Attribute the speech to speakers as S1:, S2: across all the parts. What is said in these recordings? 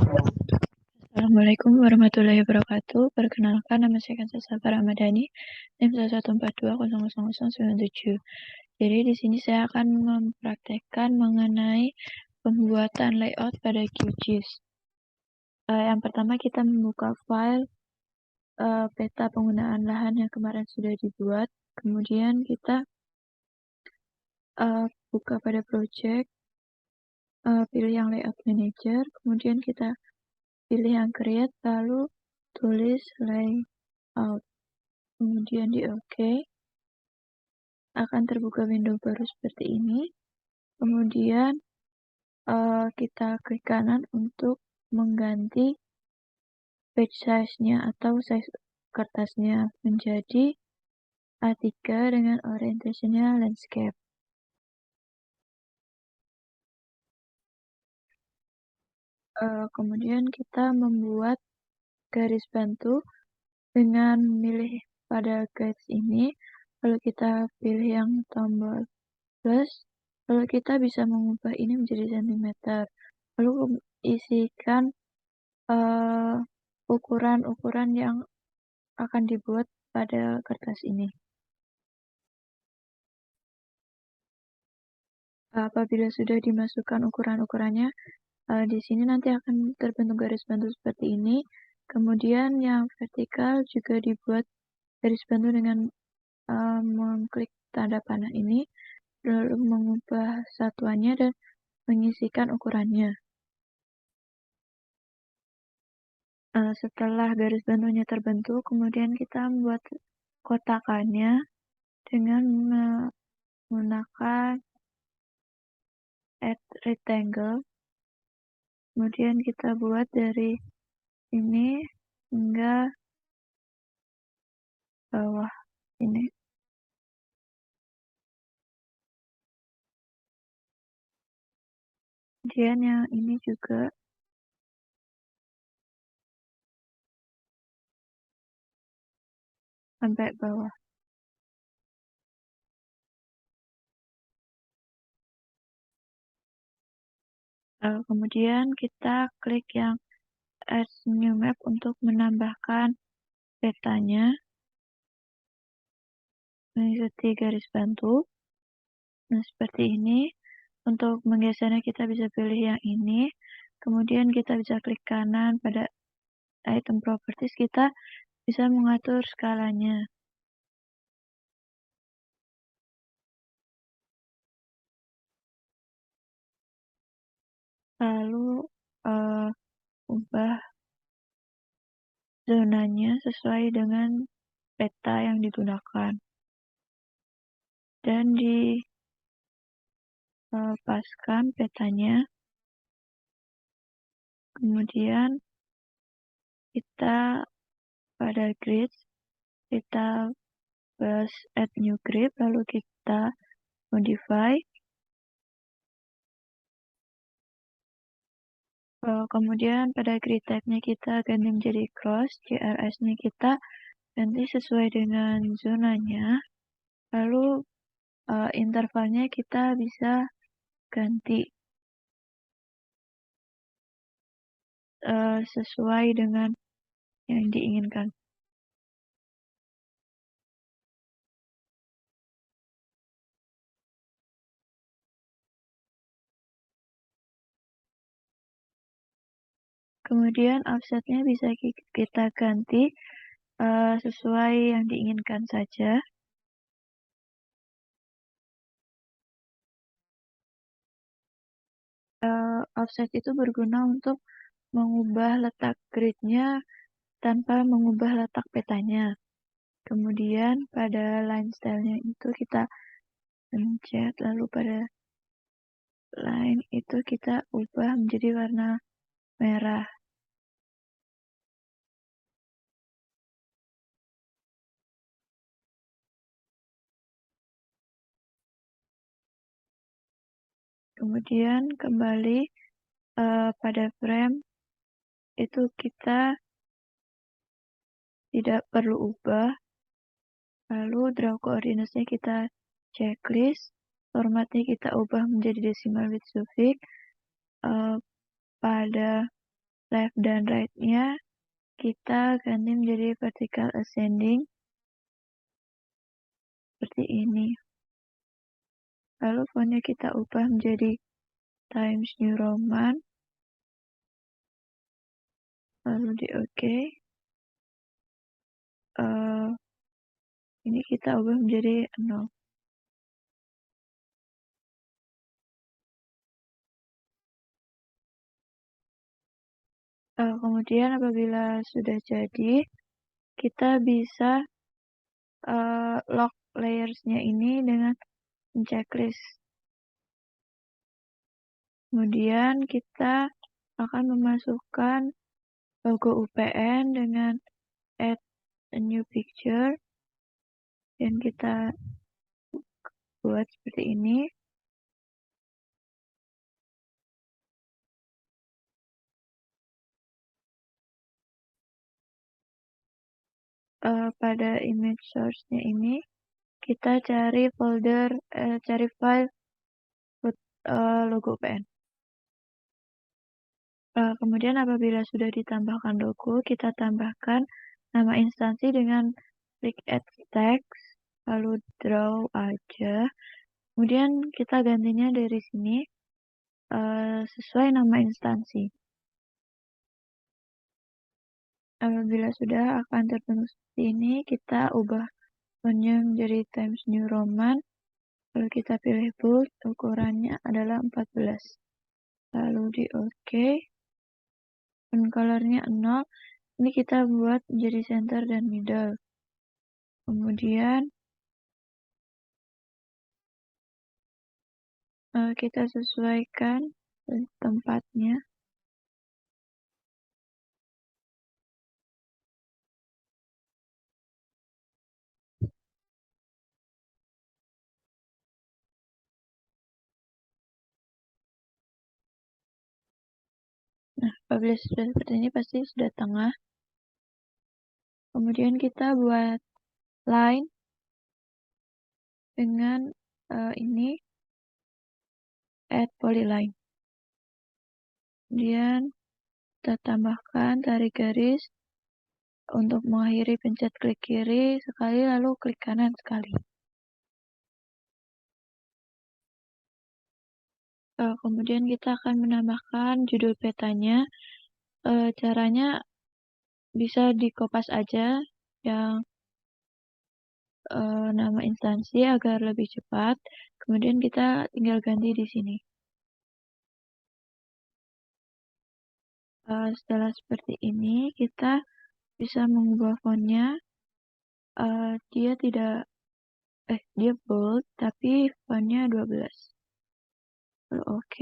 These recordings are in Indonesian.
S1: Assalamualaikum warahmatullahi wabarakatuh. Perkenalkan, nama saya Kansa Safa Ramadhani, NIM 114200097. Jadi di sini saya akan mempraktekkan mengenai pembuatan layout pada QGIS. Yang pertama kita membuka file peta penggunaan lahan yang kemarin sudah dibuat. Kemudian kita buka pada project, pilih yang layout manager, kemudian kita pilih yang create, lalu tulis layout. Kemudian di OK, akan terbuka window baru seperti ini. Kemudian kita klik kanan untuk mengganti page size-nya atau size kertasnya menjadi A3 dengan orientasinya landscape. Kemudian kita membuat garis bantu dengan memilih pada garis ini, lalu kita pilih yang tombol plus, lalu kita bisa mengubah ini menjadi cm, lalu isikan ukuran-ukuran yang akan dibuat pada kertas ini. Apabila sudah dimasukkan ukuran-ukurannya, di sini nanti akan terbentuk garis bantu seperti ini. Kemudian yang vertikal juga dibuat garis bantu dengan mengklik tanda panah ini, lalu mengubah satuannya dan mengisikan ukurannya. Setelah garis bantunya terbentuk, kemudian kita membuat kotakannya dengan menggunakan add rectangle. Kemudian kita buat dari ini hingga bawah ini. Kemudian yang ini juga sampai bawah. Kemudian kita klik yang add new map untuk menambahkan petanya mengikuti garis bantu. Nah, seperti ini. Untuk menggesernya kita bisa pilih yang ini. Kemudian kita bisa klik kanan pada item properties, kita bisa mengatur skalanya. Lalu ubah zonanya sesuai dengan peta yang digunakan. Dan dipaskan petanya. Kemudian kita pada grid, kita plus add new grid, lalu kita modify. Kemudian pada grid type-nya kita ganti menjadi cross, CRS-nya kita ganti sesuai dengan zonanya. Lalu intervalnya kita bisa ganti sesuai dengan yang diinginkan. Kemudian offsetnya bisa kita ganti sesuai yang diinginkan saja. Offset itu berguna untuk mengubah letak gridnya tanpa mengubah letak petanya. Kemudian pada line style-nya itu kita pencet, lalu pada line itu kita ubah menjadi warna merah. Kemudian kembali pada frame itu kita tidak perlu ubah. Lalu draw coordinates-nya kita checklist, formatnya kita ubah menjadi decimal with suffix. Pada left dan right-nya kita ganti menjadi vertical ascending seperti ini. Lalu fontnya kita ubah menjadi Times New Roman, lalu di OK. Ini kita ubah menjadi 0. Kemudian apabila sudah jadi, kita bisa lock layers-nya ini dengan checklist. Kemudian kita akan memasukkan logo UPN dengan add a new picture dan kita buat seperti ini. Pada image source-nya ini kita cari folder, cari file logo UPN. Kemudian apabila sudah ditambahkan logo, kita tambahkan nama instansi dengan klik add text, lalu draw aja. Kemudian kita gantinya dari sini sesuai nama instansi. Apabila sudah akan terbentuk seperti ini, kita ubah fontnya menjadi Times New Roman. Lalu kita pilih bold, ukurannya adalah 14. Lalu di OK. Font colornya 0. Ini kita buat menjadi center dan middle. Kemudian kita sesuaikan tempatnya. Nah, apabila sudah seperti ini pasti sudah tengah. Kemudian kita buat line dengan ini add polyline. Kemudian kita tambahkan tarik garis untuk mengakhiri pencet klik kiri sekali lalu klik kanan sekali. Kemudian kita akan menambahkan judul petanya. Caranya bisa dikopas aja yang nama instansi agar lebih cepat. Kemudian kita tinggal ganti di sini. Setelah seperti ini, kita bisa mengubah fontnya. Dia dia bold, tapi fontnya 12. Lalu OK.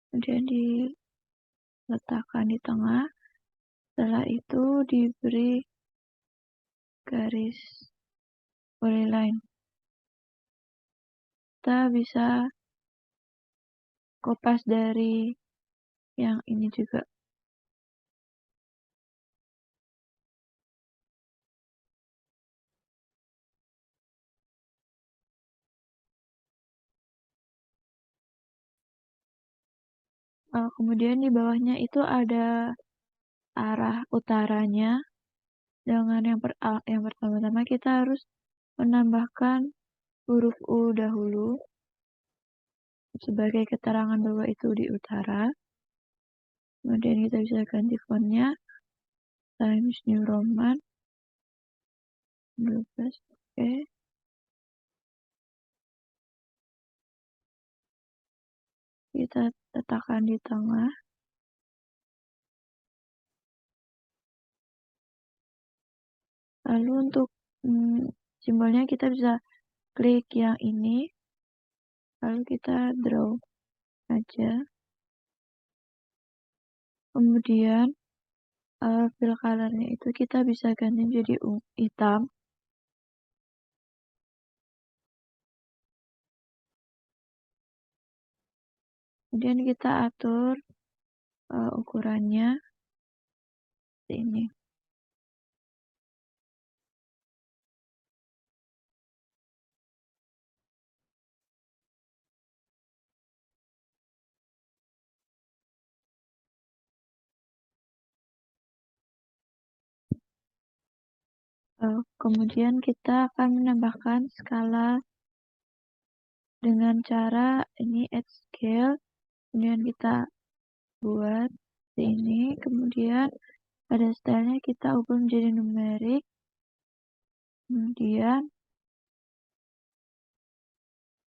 S1: Kemudian diletakkan di tengah. Setelah itu diberi garis polyline. Kita bisa kopas dari yang ini juga. Kemudian di bawahnya itu ada arah utaranya. Dengan yang pertama-tama kita harus menambahkan huruf U dahulu sebagai keterangan bahwa itu di utara. Kemudian kita bisa ganti fontnya Times New Roman 12. Oke. Kita letakkan di tengah. Lalu untuk simbolnya kita bisa klik yang ini. Lalu kita draw aja. Kemudian fill colornya itu kita bisa ganti menjadi hitam. Kemudian kita atur ukurannya seperti ini. Kemudian kita akan menambahkan skala dengan cara ini add scale, kemudian kita buat ini, kemudian pada stylenya kita ubah menjadi numerik, kemudian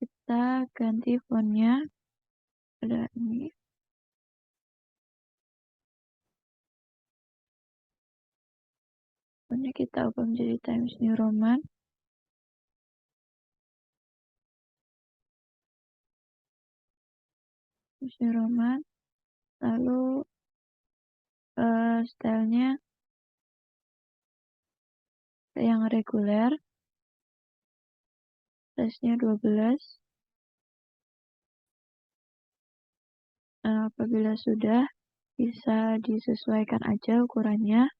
S1: kita ganti fontnya pada ini, fontnya kita ubah menjadi Times New Roman, lalu stylenya yang reguler, size-nya 12. Apabila sudah, bisa disesuaikan aja ukurannya.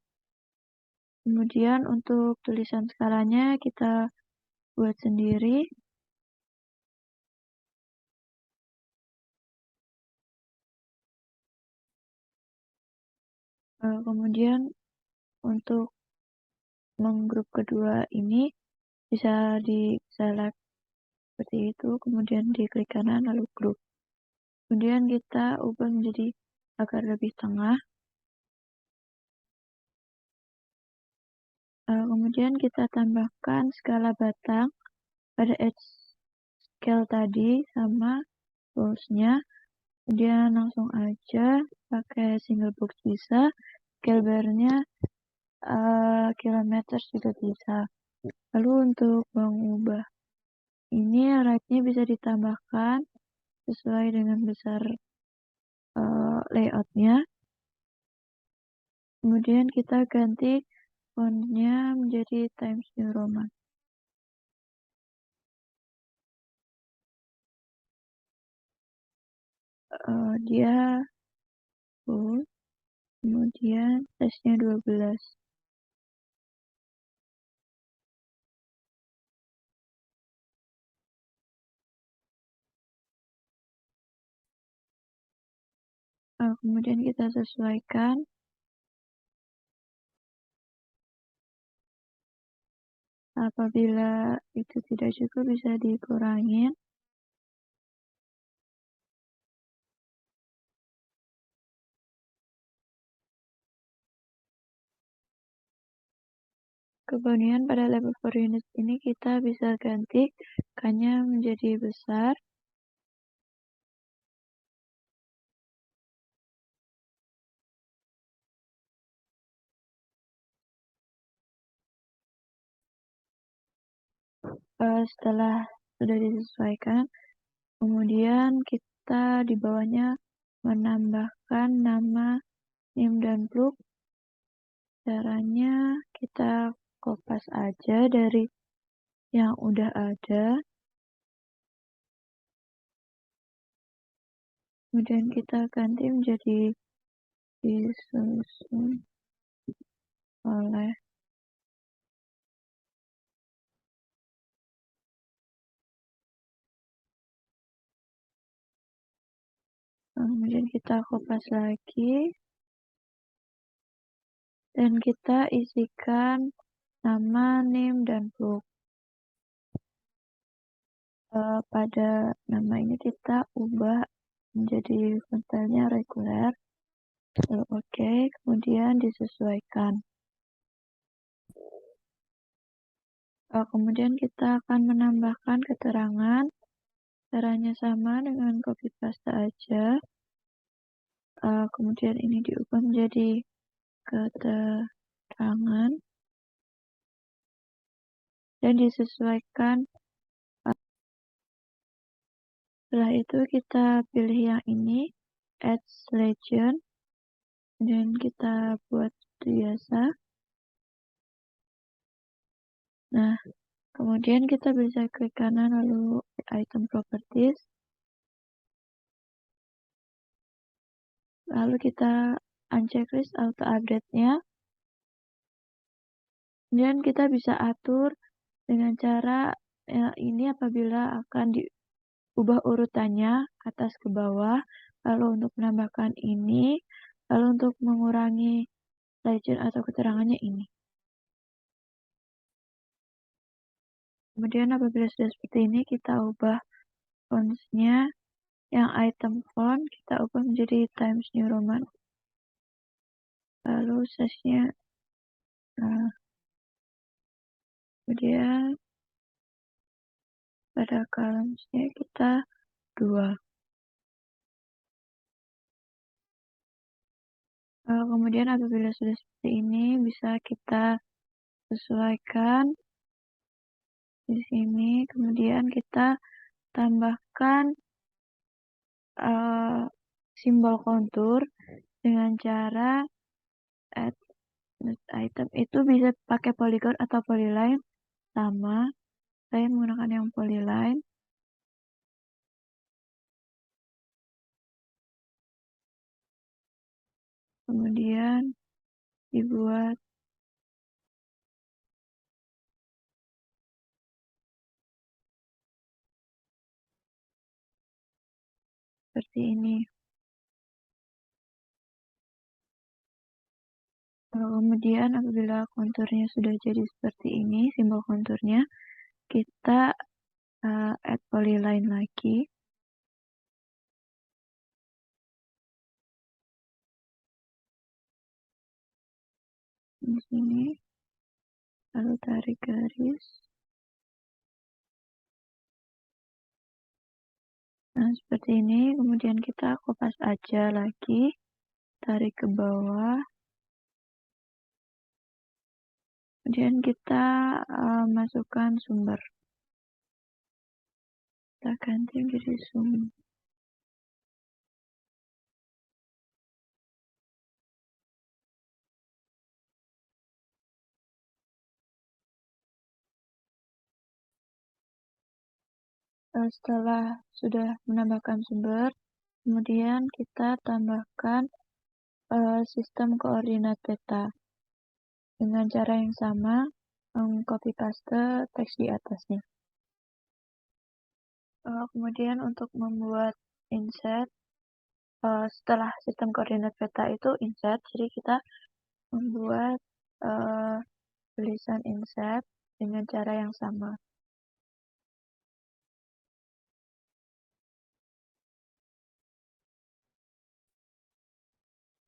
S1: Kemudian untuk tulisan skalanya kita buat sendiri. Kemudian untuk menggrup kedua ini bisa di select seperti itu, kemudian diklik kanan lalu grup. Kemudian kita ubah menjadi agar lebih tengah. Kemudian kita tambahkan skala batang pada edge scale tadi sama tools-nya. Kemudian langsung aja pakai single box bisa, scale bar-nya kilometer juga bisa. Lalu untuk mengubah ini right-nya bisa ditambahkan sesuai dengan besar layout-nya. Kemudian kita ganti font-nya menjadi Times New Roman. Dia full, kemudian size-nya 12. Kemudian kita sesuaikan. Apabila itu tidak cukup bisa dikurangin. Kemudian pada level for unit ini kita bisa ganti K-nya menjadi besar. Setelah sudah disesuaikan, kemudian kita di bawahnya menambahkan nama name dan plug. Caranya kita kopas aja dari yang udah ada. Kemudian kita ganti menjadi disusun oleh. Kemudian kita kopas lagi. Dan kita isikan nama, name, dan plug. Pada nama ini kita ubah menjadi font style-nya reguler. Lalu oke, kemudian disesuaikan. Kemudian kita akan menambahkan keterangan. Caranya sama dengan copy paste aja. Kemudian ini diubah menjadi keterangan dan disesuaikan. Setelah itu kita pilih yang ini, add legend, dan kita buat biasa. Nah, kemudian kita bisa klik kanan lalu item properties. Lalu kita unchecklist auto update-nya. Kemudian kita bisa atur dengan cara ini apabila akan diubah urutannya atas ke bawah. Lalu untuk menambahkan ini, lalu untuk mengurangi legend atau keterangannya ini. Kemudian apabila sudah seperti ini, kita ubah fonts-nya, yang item font kita ubah menjadi Times New Roman. Lalu size-nya, nah, kemudian pada columns-nya kita 2. Kemudian apabila sudah seperti ini, bisa kita sesuaikan di sini. Kemudian kita tambahkan simbol kontur dengan cara add next item. Itu bisa pakai polygon atau polyline, sama. Saya menggunakan yang polyline. Kemudian dibuat seperti ini. Kemudian apabila konturnya sudah jadi seperti ini, simbol konturnya, kita add polyline lagi. Di sini, lalu tarik garis. Nah, seperti ini. Kemudian kita kopas aja lagi, tarik ke bawah. Kemudian kita masukkan sumber. Kita ganti menjadi sumber. Setelah sudah menambahkan sumber, kemudian kita tambahkan sistem koordinat peta. Dengan cara yang sama, copy paste teks di atasnya. Kemudian untuk membuat inset, setelah sistem koordinat peta itu inset, jadi kita membuat tulisan inset dengan cara yang sama.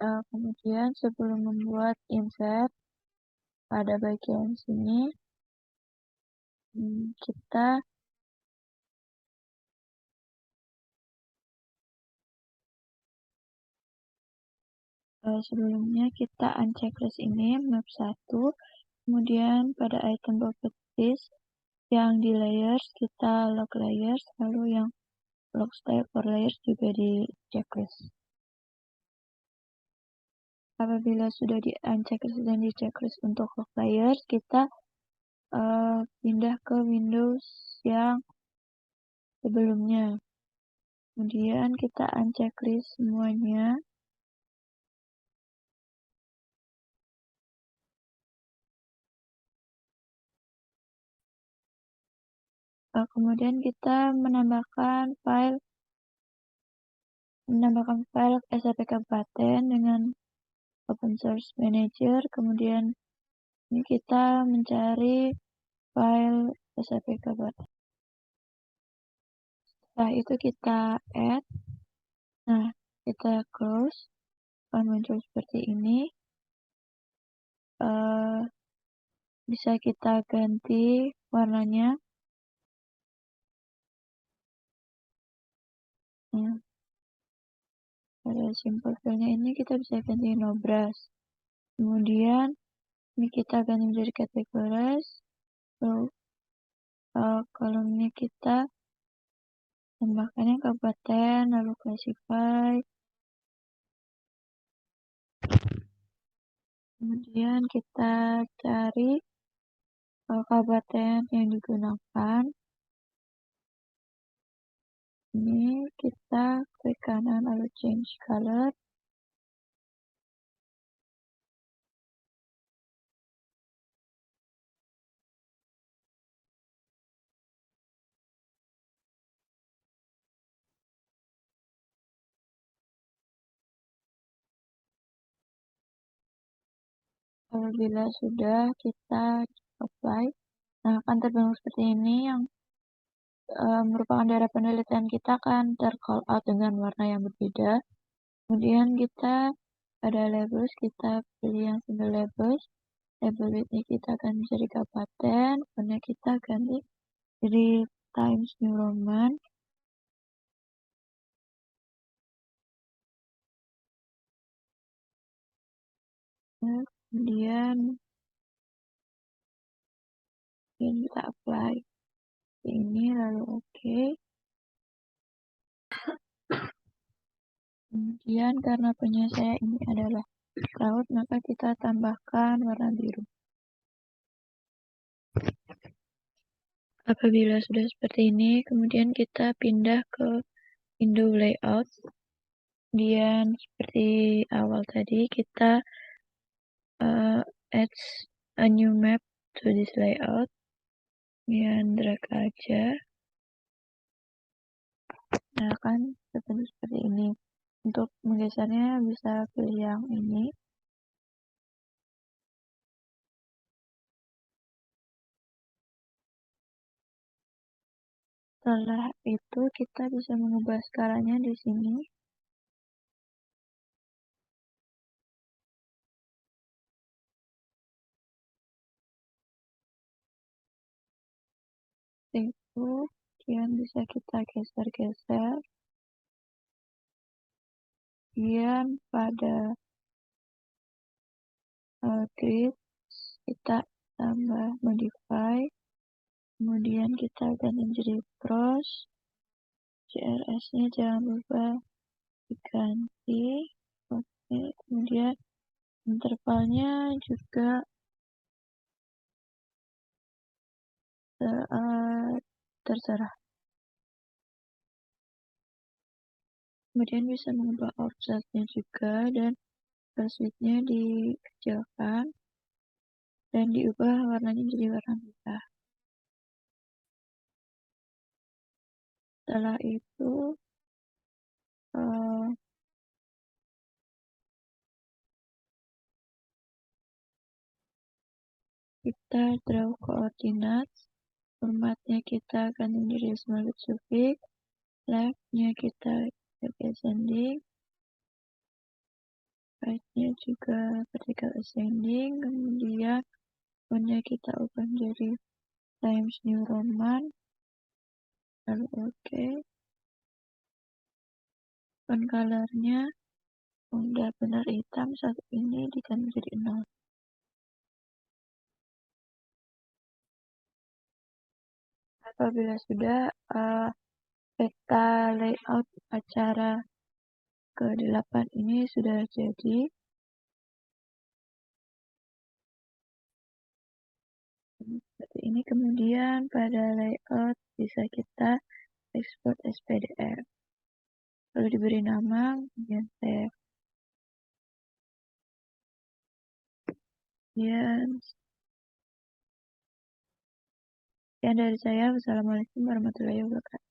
S1: Kemudian sebelum membuat inset, pada bagian sini, kita sebelumnya kita unchecklist ini map 1, kemudian pada item properties yang di layers kita lock layers, lalu yang lock style for layers juga di checklist. Apabila sudah di unchecklist dan di checklist untuk lock layers, kita pindah ke Windows yang sebelumnya. Kemudian kita unchecklist semuanya. Kemudian kita menambahkan file SAP Kabupaten dengan Open Source Manager. Kemudian ini kita mencari file SAP Kabupaten. Setelah itu kita add. Nah, kita close. Akan muncul seperti ini. Bisa kita ganti warnanya. Nah, pada simple filenya ini kita bisa ganti no brush. Kemudian ini kita ganti menjadi categories. Lalu kolomnya kita tambahkannya kabupaten, lalu classify. Kemudian kita cari kabupaten yang digunakan. Ini kita klik kanan lalu change color. Apabila sudah, kita apply. Nah, akan terbentuk seperti ini yang merupakan daerah penelitian kita kan ter-call out dengan warna yang berbeda. Kemudian kita pada labels, kita pilih yang single labels. Label width kita akan menjadi kabupaten, fontnya kita ganti jadi Times New Roman. Nah, kemudian kita apply ini lalu oke. Kemudian karena punya saya ini adalah cloud, maka kita tambahkan warna biru. Apabila sudah seperti ini, kemudian kita pindah ke window layout. Kemudian seperti awal tadi, kita add a new map to this layout. Kemudian drag aja. Nah, kan terbentuk seperti ini. Untuk menggesernya bisa pilih yang ini. Setelah itu kita bisa mengubah skalanya di sini. Itu kemudian bisa kita geser-geser. Kemudian pada grid kita tambah modify. Kemudian kita ganti menjadi cross. CRS-nya jangan lupa diganti. Oke, kemudian intervalnya juga terserah. Kemudian bisa mengubah offsetnya juga dan width-nya dikecilkan dan diubah warnanya menjadi warna merah. Setelah itu kita draw coordinates. Formatnya kita akan menjadi small bit suffix. Left-nya kita ascending. Right-nya juga vertical ascending. Kemudian fontnya kita ubah menjadi Times New Roman. Lalu oke. Font color-nya udah benar hitam, satu ini diganti menjadi 0. Apabila sudah peta layout acara ke-8 ini sudah jadi. Seperti ini, kemudian pada layout bisa kita ekspor as PDF. Lalu diberi nama, kemudian save. Sekian dari saya. Wassalamualaikum warahmatullahi wabarakatuh.